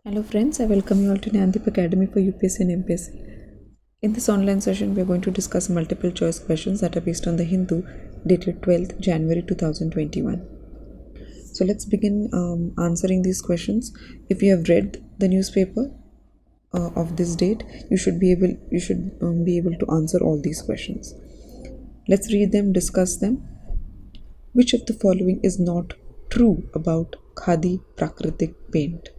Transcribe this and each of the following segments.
Hello friends, I welcome you all to Nandip Academy for UPSC and MPSC. In this online session, we are going to discuss multiple choice questions that are based on the Hindu dated 12th January 2021. So let's begin answering these questions. If you have read the newspaper of this date, you should be able to answer all these questions. Let's read them, discuss them. Which of the following is not true about Khadi Prakritik paint?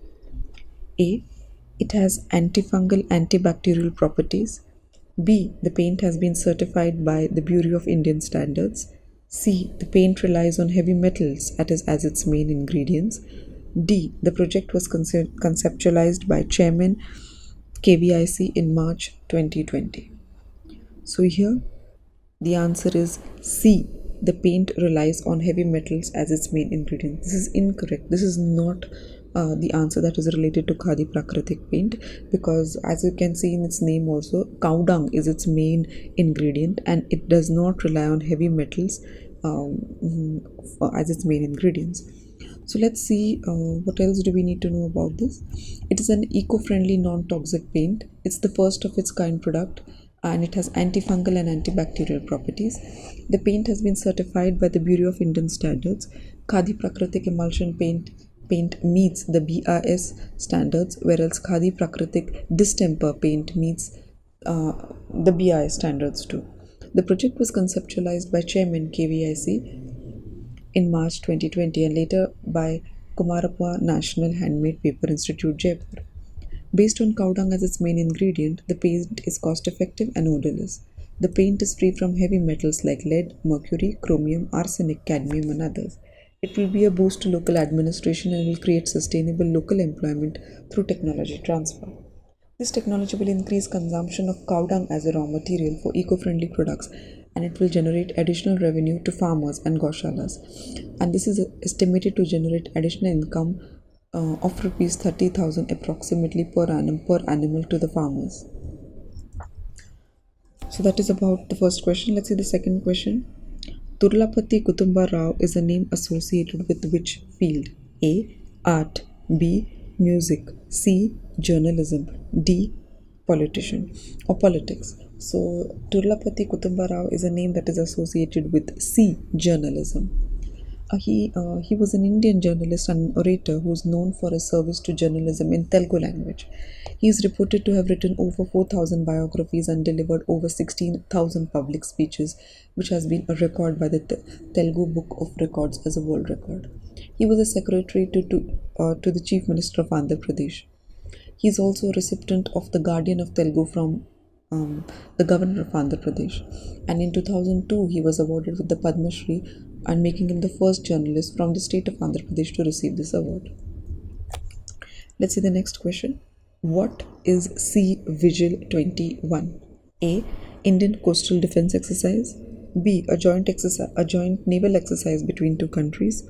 A. It has antifungal antibacterial properties. B. The paint has been certified by the Bureau of Indian Standards. C. The paint relies on heavy metals as its main ingredients. D. The project was conceptualized by Chairman KVIC in March 2020. So here the answer is C. The paint relies on heavy metals as its main ingredient. This is incorrect. This is not the answer that is related to Khadi Prakritik paint, because as you can see in its name also, cow dung is its main ingredient and it does not rely on heavy metals as its main ingredients. So let's see what else do we need to know about this. It is an eco-friendly non-toxic paint. It's the first of its kind product and it has antifungal and antibacterial properties. The paint has been certified by the Bureau of Indian Standards. Khadi Prakritik emulsion paint meets the BIS standards, whereas Khadi Prakritik distemper paint meets the BIS standards too. The project was conceptualized by Chairman KVIC in March 2020 and later by Kumarappa National Handmade Paper Institute, Jaipur. Based on cow dung as its main ingredient, the paint is cost effective and odorless. The paint is free from heavy metals like lead, mercury, chromium, arsenic, cadmium, and others. It will be a boost to local administration and will create sustainable local employment through technology transfer. This technology will increase consumption of cow dung as a raw material for eco-friendly products, and it will generate additional revenue to farmers and goshalas. And this is estimated to generate additional income of rupees 30,000 approximately per annum per animal to the farmers. So that is about the first question. Let's see the second question. Turlapati Kutumba Rao is a name associated with which field? A. Art. B. Music. C. Journalism. D. Politician or politics. So Turlapati Kutumba Rao is a name that is associated with C. Journalism. He was an Indian journalist and orator who is known for his service to journalism in Telugu language. He is reported to have written over 4,000 biographies and delivered over 16,000 public speeches, which has been a record by the Telugu Book of Records as a world record. He was a secretary to the Chief Minister of Andhra Pradesh. He is also a recipient of the Guardian of Telugu from the governor of Andhra Pradesh. And in 2002, he was awarded with the Padma Shri and making him the first journalist from the state of Andhra Pradesh to receive this award. Let's see the next question. What is Sea Vigil 21? A. Indian Coastal Defense Exercise. B. A joint naval exercise between two countries.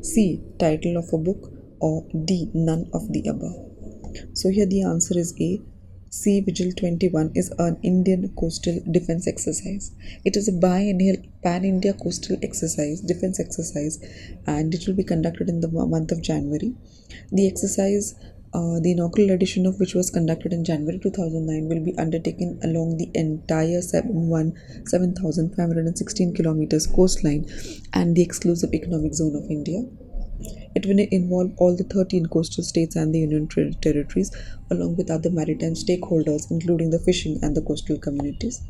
C. Title of a book. Or D. None of the above. So here the answer is A. Sea Vigil 21 is an Indian coastal defense exercise. It is a biennial pan-India coastal defense exercise, and it will be conducted in the month of January. The exercise, the inaugural edition of which was conducted in January 2009, will be undertaken along the entire 7,516 kilometers coastline and the exclusive economic zone of India. It will involve all the 13 coastal states and the Union Territories, along with other maritime stakeholders, including the fishing and the coastal communities.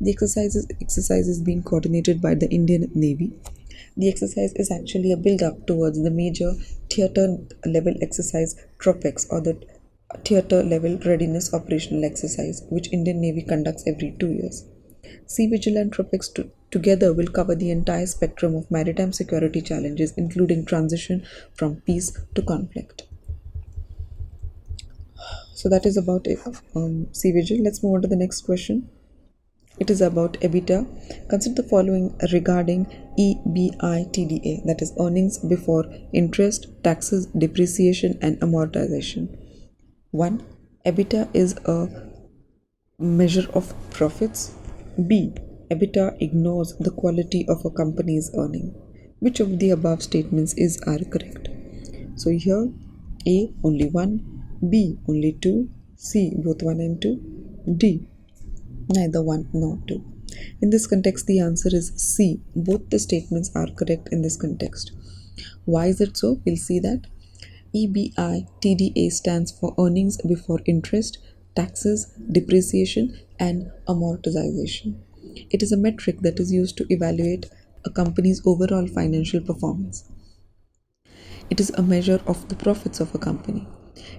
The exercise is being coordinated by the Indian Navy. The exercise is actually a build-up towards the major theatre-level exercise TROPEX, or the Theatre-Level Readiness Operational Exercise, which Indian Navy conducts every 2 years. Sea Vigil and TROPEX together will cover the entire spectrum of maritime security challenges, including transition from peace to conflict. So that is about Sea Vigil. Let's move on to the next question. It is about EBITDA. Consider the following regarding EBITDA, that is earnings before interest, taxes, depreciation and amortization. 1. EBITDA is a measure of profits. B. EBITDA ignores the quality of a company's earning. Which of the above statements are correct? So here A. Only one, B. Only two. C. Both 1 and 2. D. Neither 1 nor 2. In this context, the answer is C. Both the statements are correct in this context. Why is it so? We'll see that. EBITDA stands for earnings before interest, taxes, depreciation, and amortization. It is a metric that is used to evaluate a company's overall financial performance. It is a measure of the profits of a company.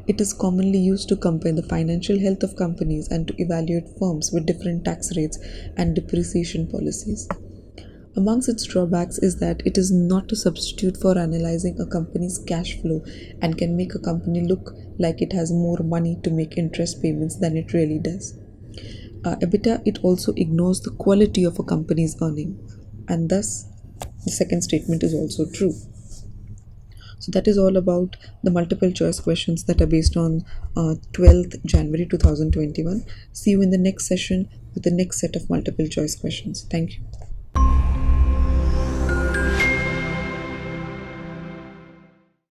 It is commonly used to compare the financial health of companies and to evaluate firms with different tax rates and depreciation policies. Amongst its drawbacks is that it is not a substitute for analyzing a company's cash flow and can make a company look like it has more money to make interest payments than it really does. EBITDA, it also ignores the quality of a company's earning, and thus the second statement is also true. So that is all about the multiple choice questions that are based on 12th January 2021. See you in the next session with the next set of multiple choice questions. Thank you.